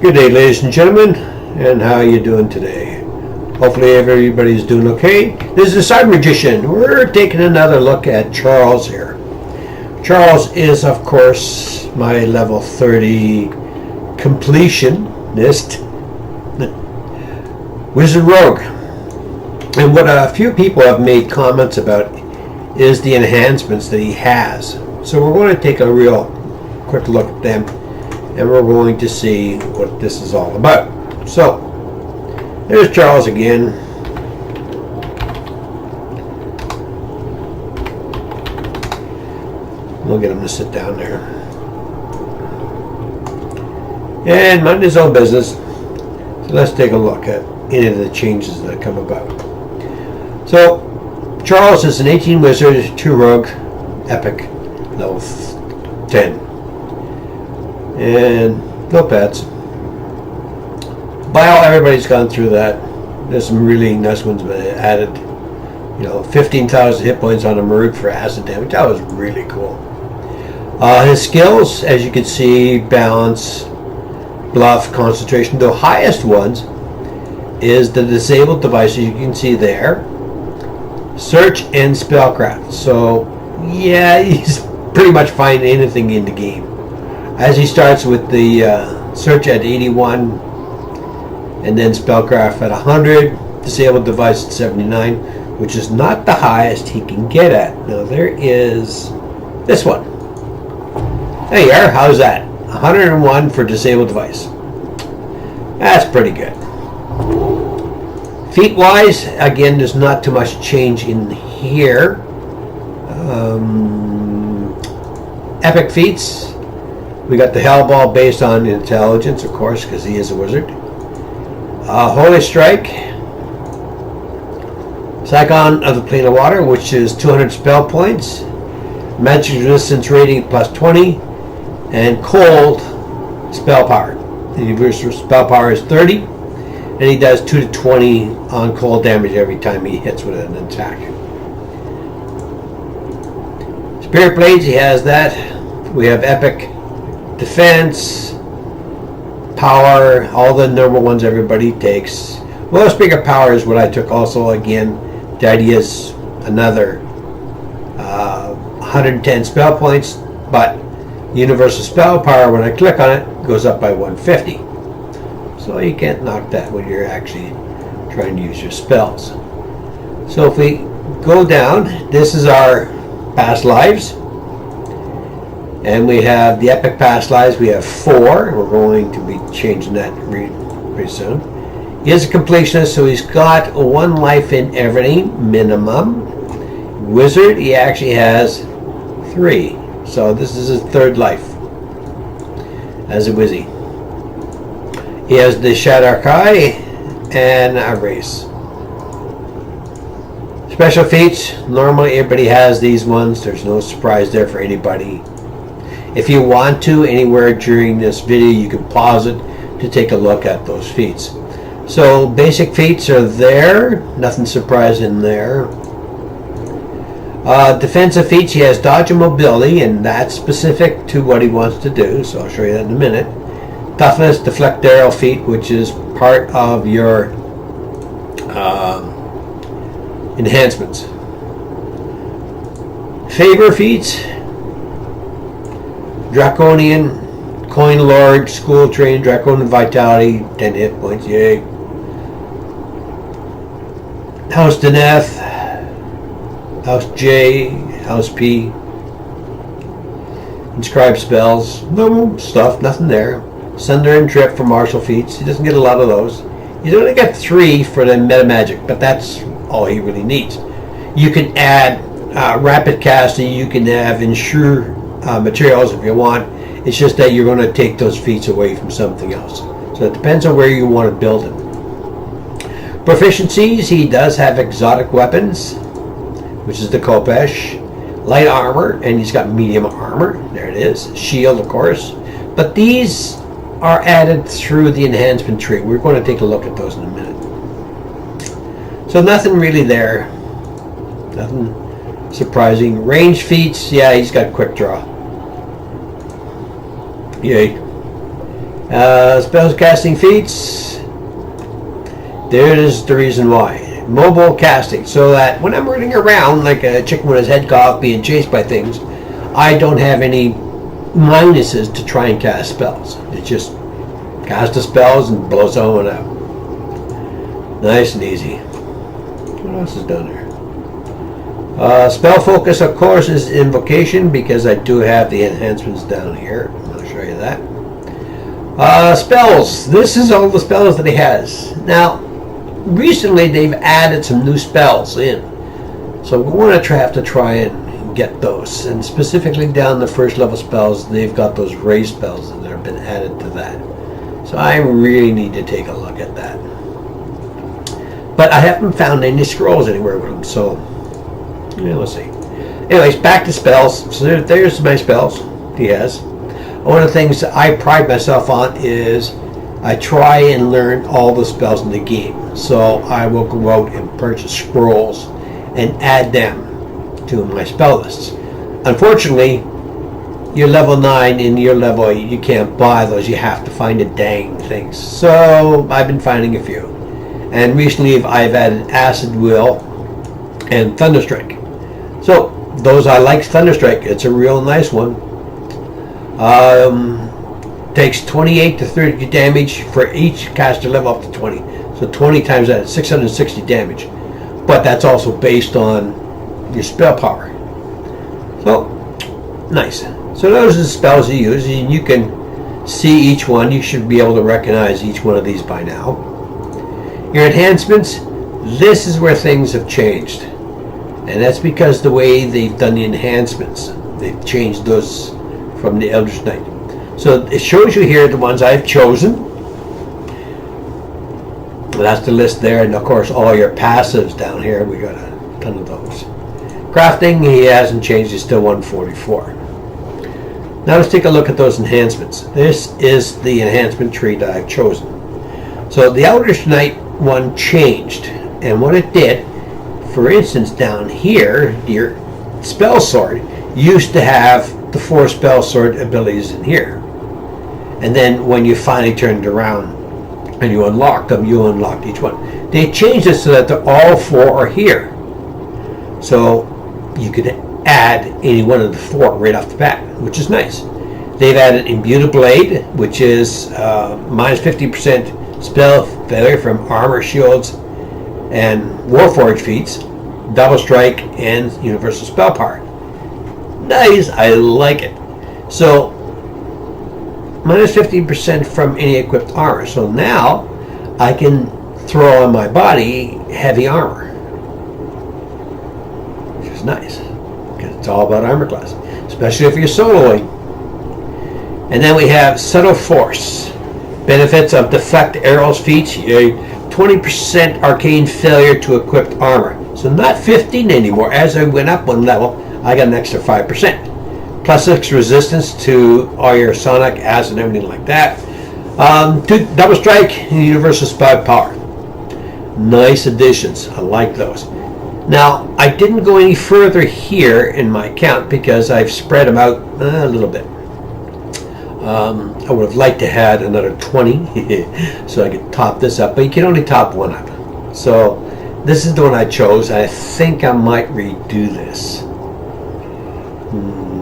Good day, ladies and gentlemen, and how are you doing today? Hopefully everybody's doing okay. This is the Cyber Magician. We're taking another look at Charles here. Charles is, of course, my level 30 completionist Wizard Rogue. And what a few people have made comments about is the enhancements that he has. So we're going to take a real quick look at them, and we're going to see what this is all about. So there's Charles again. We'll get him to sit down there and mind his own business. So let's take a look at any of the changes that come about. So Charles is an 18 wizard, 2 rogue, epic, level 10, and no pets. Bio, everybody's gone through that. There's some really nice ones added. 15,000 hit points on a Marut for acid damage. That was really cool. His skills, as you can see, balance, bluff, concentration. The highest ones is the disabled devices you can see there. Search and spellcraft. So yeah, he's pretty much finding anything in the game. As he starts with the search at 81, and then spellcraft at 100, disabled device at 79, which is not the highest he can get at. Now there is this one. There you are. How's that? 101 for disabled device. That's pretty good. Feat wise, again, there's not too much change in here. Epic feats. We got the Hell Ball based on intelligence, of course, because he is a wizard. Holy Strike. Psychon of the Plane of Water, which is 200 spell points. Magic resistance rating plus 20. And Cold spell power. The universal spell power is 30. And he does 2 to 20 on cold damage every time he hits with an attack. Spirit Blades, he has that. We have Epic Defense, Power, all the normal ones everybody takes. Well, Speaker Power is what I took also. Again, the idea is another 110 spell points, but universal spell power, when I click on it, goes up by 150. So you can't knock that when you're actually trying to use your spells. So if we go down, this is our past lives. And we have the epic past lives. We have 4. We're going to be changing that pretty soon. He is a completionist, so he's got 1 life in everything, minimum. Wizard, he actually has 3. So this is his 3rd life as a wizzy. He has the Shadow Kai and a race. Special feats, normally everybody has these ones. There's no surprise there for anybody. If you want to, anywhere during this video, you can pause it to take a look at those feats. So basic feats are there, nothing surprising there. Defensive feats, he has dodge and mobility, and that's specific to what he wants to do, so I'll show you that in a minute. Toughness, deflect arrow feat, which is part of your enhancements. Favor feats, Draconian, Coin Lord, School Train, Draconian Vitality, 10 hit points, yay. House Deneth, House J, House P. Inscribe spells, normal stuff, nothing there. Sunder and Trip for martial feats. He doesn't get a lot of those. He's only got 3 for the meta magic, but that's all he really needs. You can add rapid casting. You can have ensure materials if you want. It's just that you're going to take those feats away from something else. So it depends on where you want to build it. Proficiencies, he does have exotic weapons, which is the Kopesh, light armor, and he's got medium armor. There it is. Shield, of course. But these are added through the enhancement tree. We're going to take a look at those in a minute. So nothing really there. Nothing surprising. Range feats, yeah, he's got quick draw. Yay. Spells casting feats. There is the reason why. Mobile casting, so that when I'm running around like a chicken with his head cut off being chased by things, I don't have any minuses to try and cast spells. It just casts the spells and blows someone out. Nice and easy. What else is down there? Spell focus, of course, is invocation because I do have the enhancements down here. I'll show you that. Spells. This is all the spells that he has. Now, recently they've added some new spells in. So we're going to have to try and get those. And specifically down the first level spells, they've got those raise spells that have been added to that. So I really need to take a look at that. But I haven't found any scrolls anywhere with them, so yeah, let's see. Anyways, back to spells. So there's my spells he has. One of the things that I pride myself on is I try and learn all the spells in the game. So I will go out and purchase scrolls and add them to my spell lists. Unfortunately, you're level 9 and you're level 8, you can't buy those. You have to find the dang things. So I've been finding a few. And recently I've added Acid Will and Thunderstrike. So those I like. Thunderstrike, it's a real nice one. Takes 28 to 30 damage for each caster level up to 20. So 20 times that, 660 damage. But that's also based on your spell power. So nice. So those are the spells you use, and you can see each one. You should be able to recognize each one of these by now. Your enhancements, this is where things have changed. And that's because the way they've done the enhancements. They've changed those from the Eldritch Knight. So it shows you here the ones I've chosen. That's the list there, and of course all your passives down here. We got a ton of those. Crafting, he hasn't changed, he's still 144. Now let's take a look at those enhancements. This is the enhancement tree that I've chosen. So the Eldritch Knight one changed, and what it did, for instance, down here, your spell sword used to have the 4 spell sword abilities in here. And then when you finally turned around and you unlocked them, you unlocked each one. They changed it so that they're all 4 are here. So you could add any one of the 4 right off the bat, which is nice. They've added Imbued Blade, which is minus 50% spell failure from armor, shields, and Warforged feats, Double Strike, and Universal Spell Power. Nice, I like it. So minus 50% from any equipped armor. So now I can throw on my body heavy armor, which is nice because it's all about armor class, especially if you're soloing. And then we have Subtle Force. Benefits of Deflect Arrows feats, 20% arcane failure to equipped armor. So not 15 anymore. As I went up one level, I got an extra 5%. Plus 6 resistance to all your sonic, acid, and everything like that. Double Strike and Universal Spell Power. Nice additions. I like those. Now, I didn't go any further here in my count because I've spread them out a little bit. I would have liked to have another 20 so I could top this up, but you can only top one up. So this is the one I chose. I think I might redo this.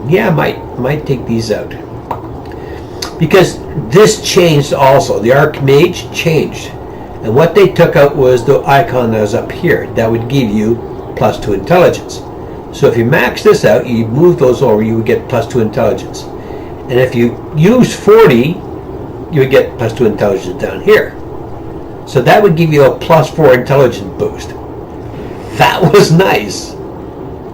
Yeah, I might take these out because this changed also. The Archmage changed, and what they took out was the icon that was up here that would give you +2 intelligence. So if you max this out, you move those over, you would get +2 intelligence. And if you use 40, you would get +2 intelligence down here. So that would give you a +4 intelligence boost. That was nice.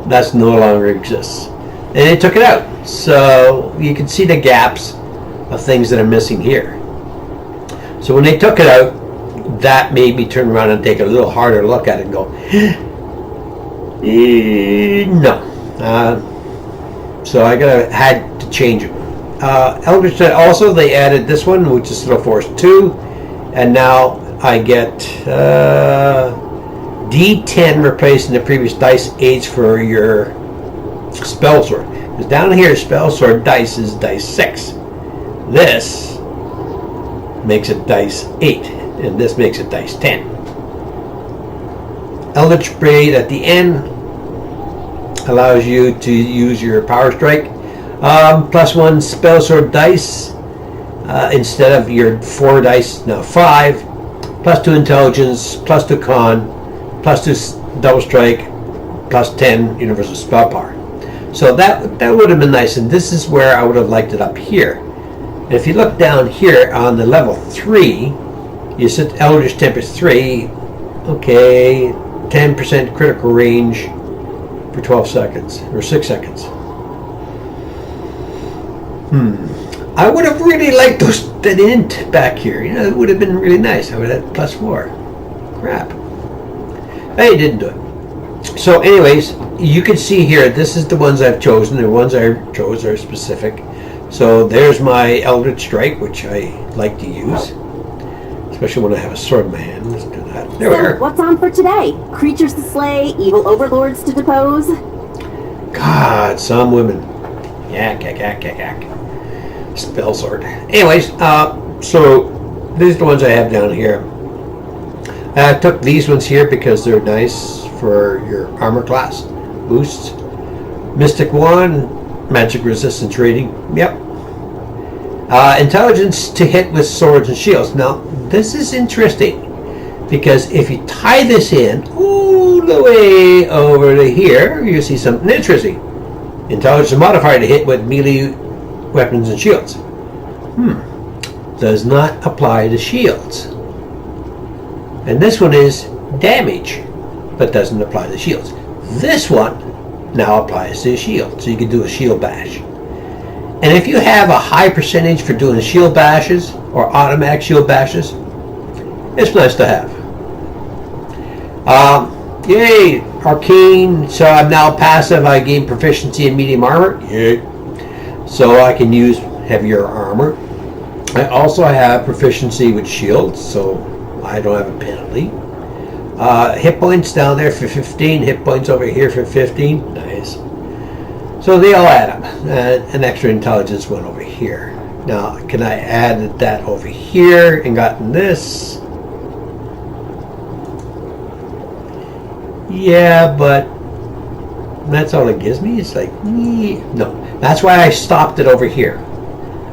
That no longer exists. And they took it out. So you can see the gaps of things that are missing here. So when they took it out, that made me turn around and take a little harder look at it and go, no. So I had to change it. Eldritch Knight also, they added this one, which is Subtle Force 2, and now I get D10 replacing the previous dice 8s for your spell sword. Because down here, spell sword dice is dice 6. This makes it dice 8, and this makes it dice 10. Eldritch Blade at the end allows you to use your power strike. +1 spell sword dice instead of your 4 dice, now 5. +2 intelligence, +2 con, +2 double strike, +10 universal spell power. So that would have been nice, and this is where I would have liked it up here. And if you look down here on the level 3, you set Eldritch Tempest 3, okay, 10% critical range for 12 seconds, or 6 seconds. I would have really liked that int back here. You know, it would have been really nice. I would have had +4. Crap. Hey, didn't do it. So anyways, you can see here, this is the ones I've chosen. The ones I chose are specific. So there's my Eldritch Strike, which I like to use, especially when I have a sword in my hand. Let's do that. There we are. What's on for today? Creatures to slay, evil overlords to depose. God, some women. Yak, yak, yak, yak, yak. Spell sword. Anyways, so these are the ones I have down here. I took these ones here because they're nice for your armor class boosts. Mystic Wand, magic resistance rating. Yep. Intelligence to hit with swords and shields. Now, this is interesting because if you tie this in all the way over to here, you see something interesting. Intelligence modifier to hit with melee weapons and shields. Does not apply to shields. And this one is damage, but doesn't apply to shields. This one now applies to a shield, so you can do a shield bash. And if you have a high percentage for doing shield bashes or automatic shield bashes, it's nice to have. Yay, arcane. So I'm now passive. I gain proficiency in medium armor. Yay. So I can use heavier armor. I also have proficiency with shields, so I don't have a penalty. Hit points down there for 15. Hit points over here for 15. Nice. So they all add up. An extra intelligence one over here. Now, can I add that over here and gotten this? Yeah, but that's all it gives me. It's like, no. That's why I stopped it over here.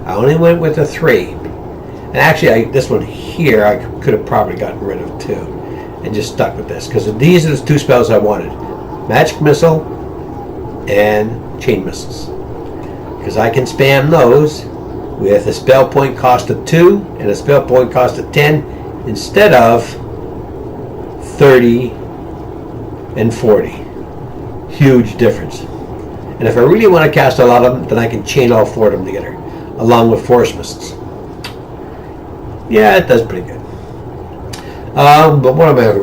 I only went with a 3. And actually, this one here, I could have probably gotten rid of too. And just stuck with this. Because these are the 2 spells I wanted. Magic Missile and Chain Missiles. Because I can spam those with a spell point cost of 2 and a spell point cost of 10 instead of 30 and 40. Huge difference. And if I really want to cast a lot of them, then I can chain all 4 of them together, along with Force Missiles. Yeah, it does pretty good. But what am I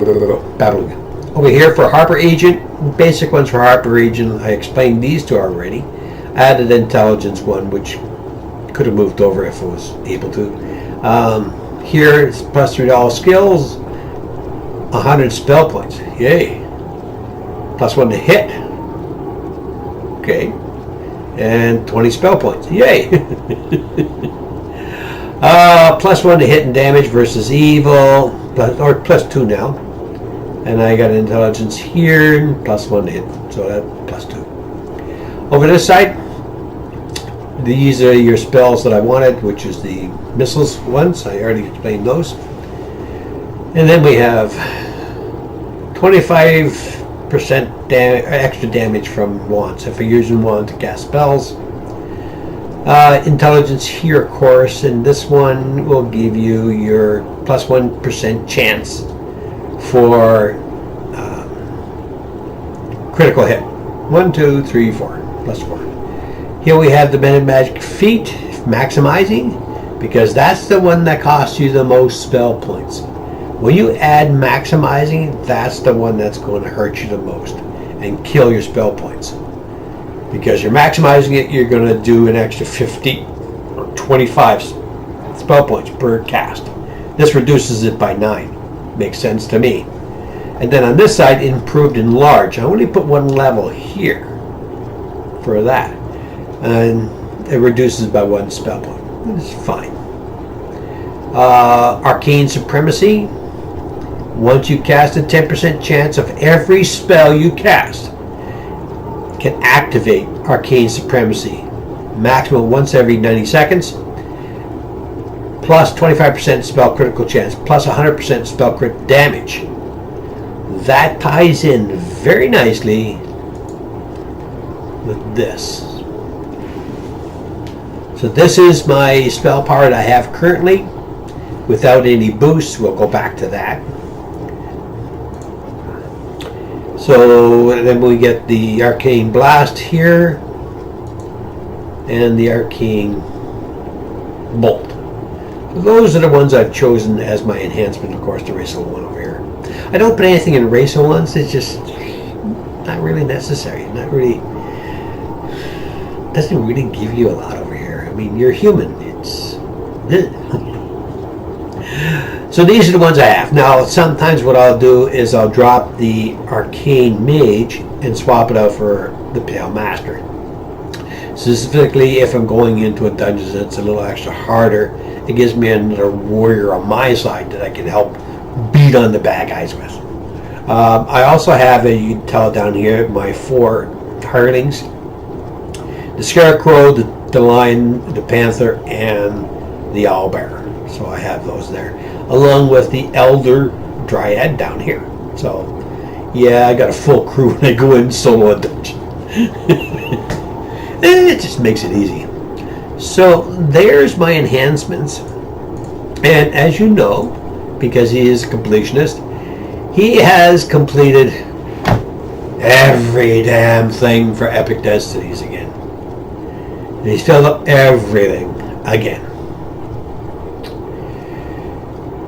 battling? Over here for Harper Agent, basic ones for Harper Agent, I explained these 2 already. I added Intelligence one, which could have moved over if I was able to. Here it's +3 to all skills, 100 spell points. Yay. +1 to hit. Okay. And 20 spell points. Yay. +1 to hit and damage versus evil, or +2 now. And I got intelligence here, +1 to hit, so that +2. Over this side, these are your spells that I wanted, which is the missiles ones. I already explained those. And then we have 25% extra damage from wands if you're using wand to cast spells. Intelligence here, of course, and this one will give you your +1% chance for critical hit. 1, 2, 3, 4, +4. Here we have the Meta Magic Feat, maximizing, because that's the one that costs you the most spell points. When you add maximizing, that's the one that's going to hurt you the most and kill your spell points. Because you're maximizing it, you're going to do an extra 50 or 25 spell points per cast. This reduces it by 9. Makes sense to me. And then on this side, improved and large. I only put 1 level here for that. And it reduces by 1 spell point. It's fine. Arcane Supremacy. Once you cast a 10% chance of every spell you cast can activate Arcane Supremacy. Maximum once every 90 seconds. Plus 25% spell critical chance. Plus 100% spell crit damage. That ties in very nicely with this. So this is my spell power that I have currently without any boosts. We'll go back to that. So then we get the Arcane Blast here and the Arcane Bolt. So those are the ones I've chosen as my enhancement. Of course, the Racial one over here. I don't put anything in Racial ones. It's just not really necessary. Not really. Doesn't really give you a lot over here. I mean, you're human. It's. So these are the ones I have. Now, sometimes what I'll do is I'll drop the Arcane Mage and swap it out for the Pale Master. Specifically, if I'm going into a dungeon that's a little extra harder, it gives me another warrior on my side that I can help beat on the bad guys with. I also have, you can tell down here, my 4 hirelings. The Scarecrow, the Lion, the Panther, and the Owlbear. So I have those there. Along with the Elder Dryad down here. So, yeah, I got a full crew when I go in solo a dungeon. It just makes it easy. So, there's my enhancements. And as you know, because he is a completionist, he has completed every damn thing for Epic Destinies again. And he's filled up everything again.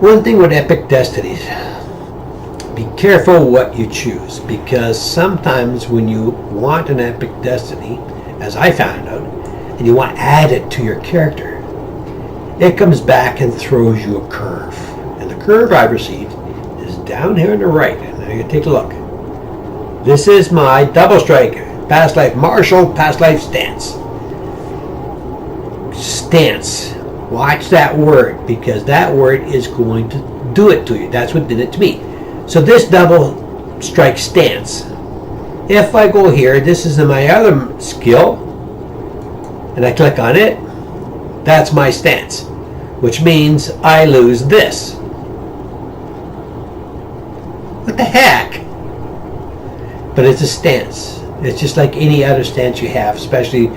One thing with Epic Destinies, be careful what you choose, because sometimes when you want an Epic Destiny, as I found out, and you want to add it to your character, it comes back and throws you a curve. And the curve I've received is down here on the right. And now you take a look. This is my Double Strike Past Life Martial Past Life Stance. Stance. Watch that word, because that word is going to do it to you. That's what did it to me. So this Double Strike Stance, if I go here, this is in my other skill, and I click on it, that's my stance, which means I lose this. What the heck? But it's a stance. It's just like any other stance you have, especially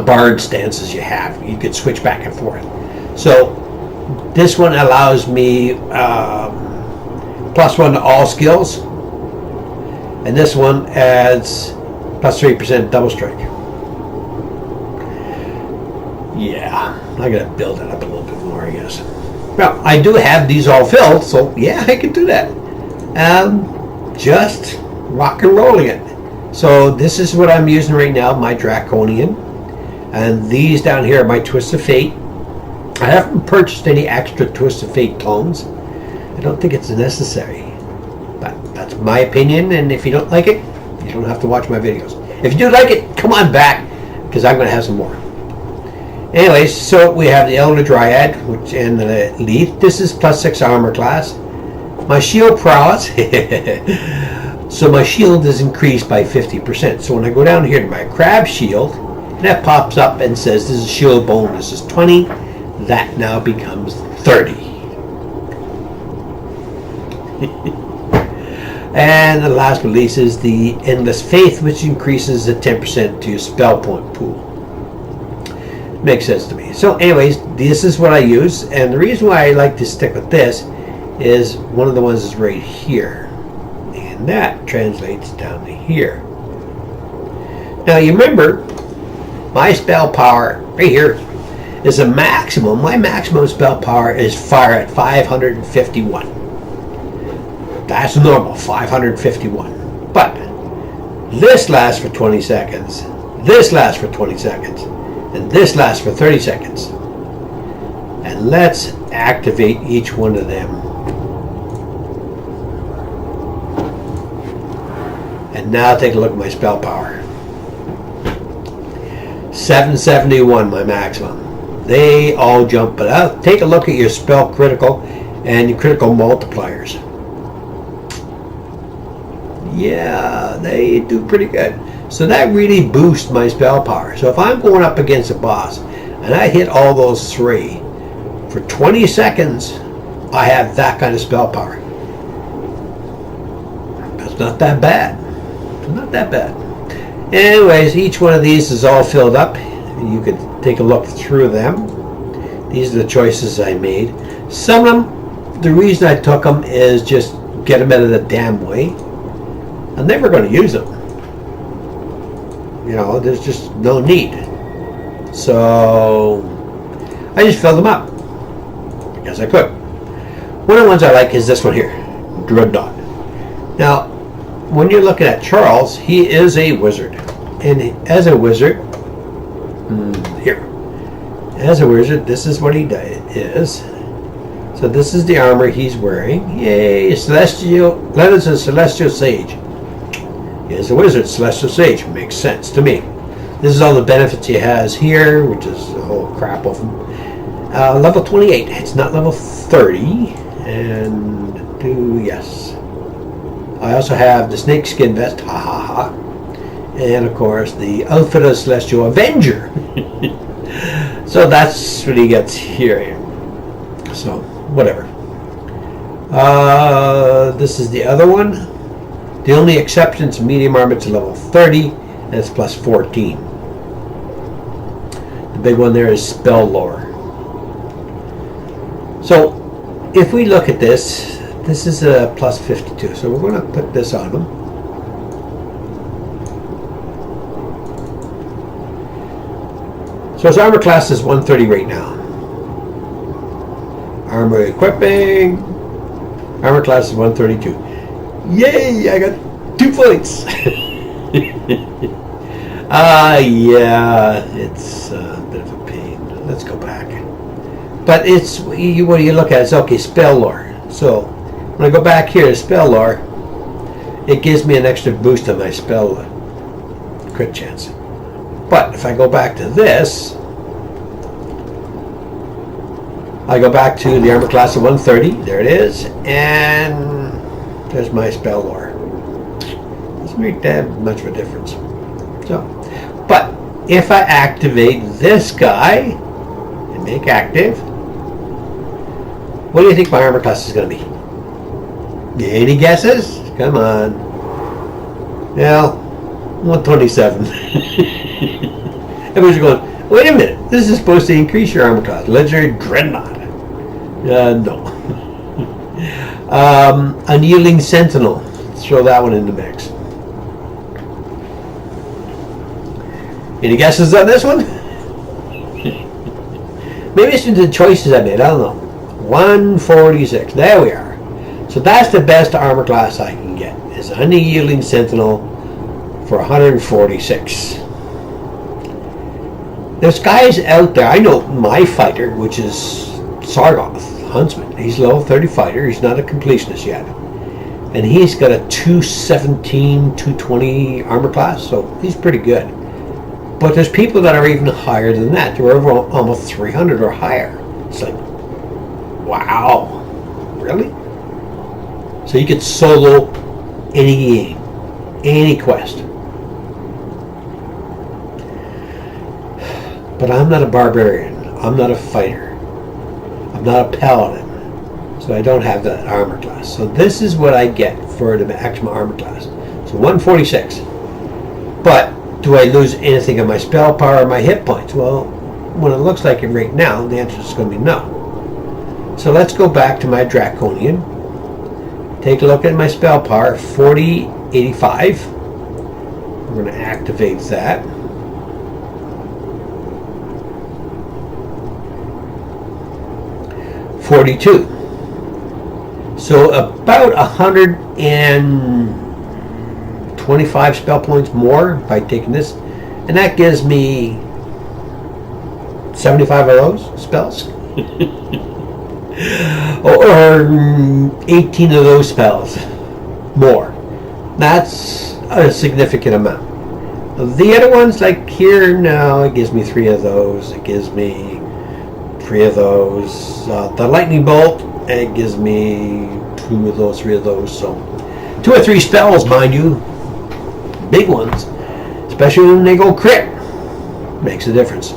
bard stances you have. You could switch back and forth. So this one allows me +1 to all skills, and this one adds +3% double strike. Yeah, I gotta build it up a little bit more, I guess. Well, I do have these all filled, so yeah, I can do that. Just rock and rolling it. So this is what I'm using right now, my Draconian. And these down here are my Twist of Fate. I haven't purchased any extra Twist of Fate tomes. I don't think it's necessary. But that's my opinion, and if you don't like it, you don't have to watch my videos. If you do like it, come on back, because I'm going to have some more. Anyways, so we have the Elder Dryad, which and the Elite. This is +6 armor class. My shield prowess. So my shield is increased by 50%. So when I go down here to my crab shield, and that pops up and says this is shield bonus is 20, that now becomes 30. And the last release is the Endless Faith, which increases the 10% to your spell point pool. Makes sense to me. So anyways, this is what I use, and the reason why I like to stick with this is one of the ones is right here, and that translates down to here. Now you remember my spell power right here is a maximum. My maximum spell power is fire at 551. That's normal, 551. But this lasts for 20 seconds, this lasts for 20 seconds, and this lasts for 30 seconds. And let's activate each one of them. And now take a look at my spell power. 771, my maximum. They all jump. But take a look at your spell critical and your critical multipliers. Yeah, they do pretty good. So that really boosts my spell power. So if I'm going up against a boss and I hit all those 3 for 20 seconds, I have that kind of spell power. That's not that bad. Not that bad. Anyways, each one of these is all filled up. You could take a look through them. These are the choices I made. Some of them, the reason I took them is just get them out of the damn way. I'm never going to use them. You know, there's just no need. So I just filled them up because I could. One of the ones I like is this one here, Redone. Now, when you're looking at Charles, he is a wizard. And as a wizard, as a wizard, this is what he is. So this is the armor he's wearing. Yay, Celestial, Leonard's a Celestial Sage. He is a wizard, Celestial Sage. Makes sense to me. This is all the benefits he has here, which is a whole crap of them. Level 28. It's not level 30. And yes. I also have the snakeskin vest. Ha ha ha. And of course the outfit of Celestial Avenger. So that's what he gets here. So whatever. This is the other one. The only exception is medium armor to level 30, and it's plus 14. The big one there is spell lore. So if we look at this, this is a plus 52. So we're going to put this on him. So his armor class is 130 right now. Armor equipping. Armor class is 132. Yay! I got 2 points. Yeah, it's a bit of a pain. Let's go back. But it's what you look at. It's okay. Spell lore. So when I go back here to spell lore, it gives me an extra boost on my spell crit chance. But if I go back to this, I go back to the armor class of 130. There it is, and there's my spell lore. Doesn't make that much of a difference. So, but if I activate this guy and make active, what do you think my armor class is going to be? Any guesses? Come on. Well, 127. Everybody's going, wait a minute, this is supposed to increase your armor class. Legendary Dreadnought. No. Unyielding Sentinel. Let's throw that one in the mix. Any guesses on this one? Maybe it's into the choices I made. I don't know. 146. There we are. So that's the best armor class I can get. Is Unyielding Sentinel for 146. There's guys out there. I know my fighter, which is Sargoth. Huntsman. He's level 30 fighter. He's not a completionist yet. And he's got a 217, 220 armor class, so he's pretty good. But there's people that are even higher than that. They're over almost 300 or higher. It's like, wow. Really? So you could solo any game, any quest. But I'm not a barbarian. I'm not a fighter. I'm not a paladin, so I don't have that armor class. So this is what I get for the maximum armor class. So 146. But do I lose anything of my spell power or my hit points? Well, when it looks like it right now, the answer is going to be no. So let's go back to my Draconian. Take a look at my spell power, 4085. We're going to activate that. $42. So about 125 spell points more by taking this, and that gives me 75 of those spells, or 18 of those spells more. That's a significant amount. The other ones, like here, now it gives me 3 of those. It gives me 3 of those. The lightning bolt, it gives me 2 of those, 3 of those. So 2 or 3 spells, mind you, big ones, especially when they go crit, makes a difference.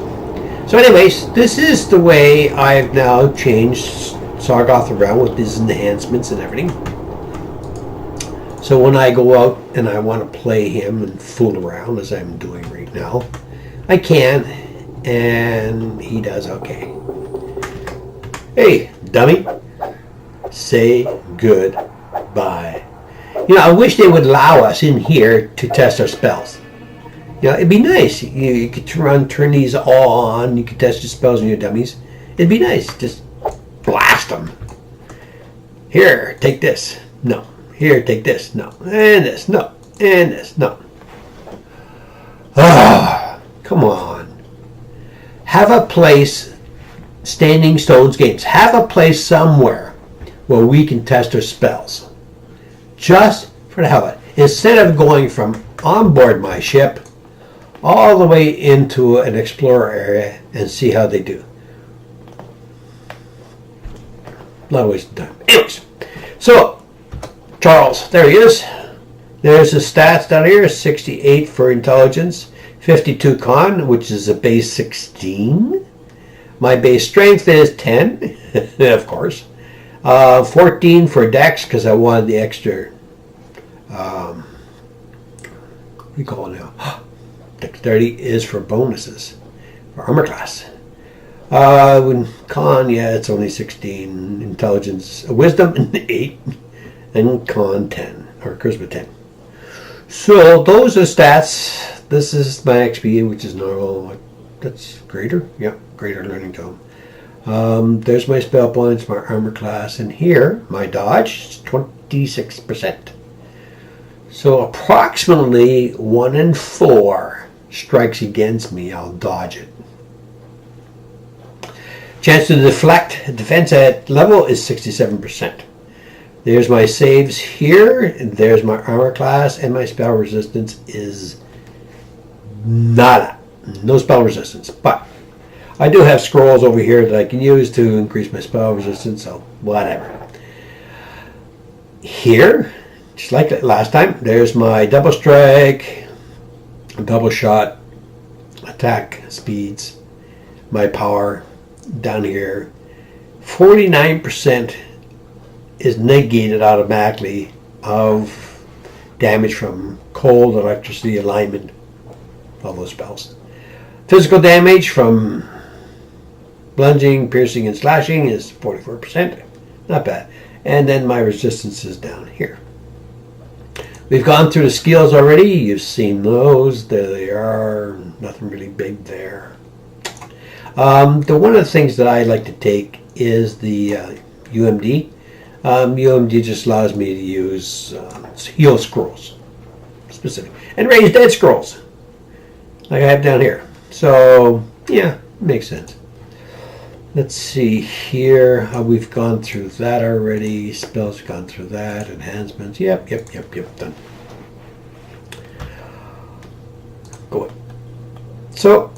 So anyways, this is the way I've now changed Sargoth around with these enhancements and everything. So when I go out and I want to play him and fool around, as I'm doing right now, I can, and he does okay. Hey, dummy, say goodbye. You know, I wish they would allow us in here to test our spells. You know, it'd be nice. You could turn these all on. You could test your spells on your dummies. It'd be nice. Just blast them. Here, take this. No. Here, take this. No. And this. No. And this. No. Ah, come on. Have a place, Standing Stones Games. Have a place somewhere where we can test our spells. Just for the hell of it. Instead of going from on board my ship all the way into an explorer area and see how they do. A lot of waste of time. Anyways, so Charles, there he is. There's the stats down here: 68 for intelligence, 52 con, which is a base 16. My base strength is 10, of course. 14 for dex because I wanted the extra. What do you call it now? Dexterity is for bonuses for armor class. Con, yeah, it's only 16. Intelligence, wisdom 8, and con 10 or charisma 10. So those are stats. This is my XP, which is normal. That's greater. Yep, greater learning tome. There's my spell points, my armor class, and here my dodge is 26%. So approximately 1 in 4 strikes against me, I'll dodge it. Chance to deflect defense at level is 67%. There's my saves here, and there's my armor class, and my spell resistance is nada. No spell resistance, but I do have scrolls over here that I can use to increase my spell resistance, so whatever. Here, just like last time, there's my double strike, double shot, attack speeds, my power down here. 49% is negated automatically of damage from cold, electricity, alignment, all those spells. Physical damage from plunging, piercing, and slashing is 44%. Not bad. And then my resistance is down here. We've gone through the skills already. You've seen those. There they are. Nothing really big there. One of the things that I like to take is the UMD. UMD just allows me to use heal scrolls, specific, and raise dead scrolls, like I have down here. So yeah, makes sense. Let's see here. We've gone through that already. Spells, gone through that. Enhancements. Yep. Done. Go on. So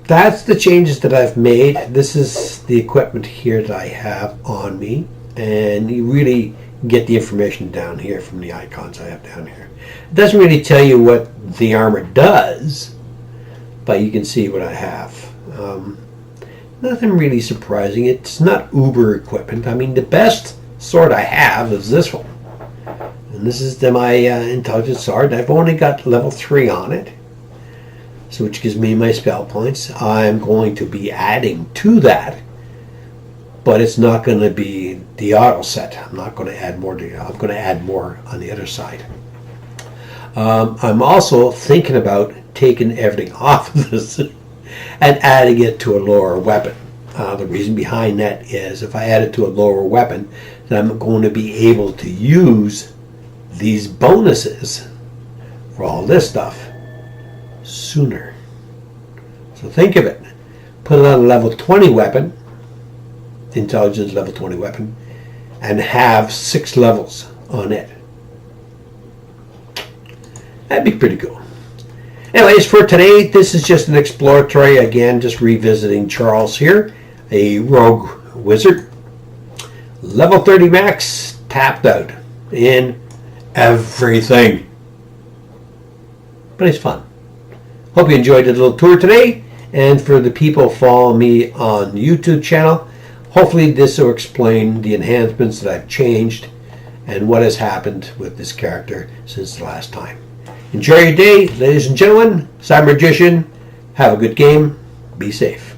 that's the changes that I've made. This is the equipment here that I have on me, and you really get the information down here from the icons I have down here. It doesn't really tell you what the armor does, but you can see what I have. Nothing really surprising. It's not uber equipment. I mean, the best sword I have is this one, and this is my intelligence sword. I've only got level 3 on it, so which gives me my spell points. I'm going to be adding to that, but it's not going to be the auto set. I'm not going to add more to it. I'm going to add more on the other side. I'm also thinking about taking everything off of this and adding it to a lower weapon. The reason behind that is if I add it to a lower weapon, then I'm going to be able to use these bonuses for all this stuff sooner. So think of it. Put it on a level 20 weapon, intelligence level 20 weapon, and have 6 levels on it. That'd be pretty cool. Anyways, for today, this is just an exploratory, again, just revisiting Charles here. a rogue wizard. Level 30 max, tapped out in everything. But it's fun. Hope you enjoyed the little tour today. And for the people following me on YouTube channel, hopefully this will explain the enhancements that I've changed and what has happened with this character since the last time. Enjoy your day, ladies and gentlemen. Cyber Magician, have a good game. Be safe.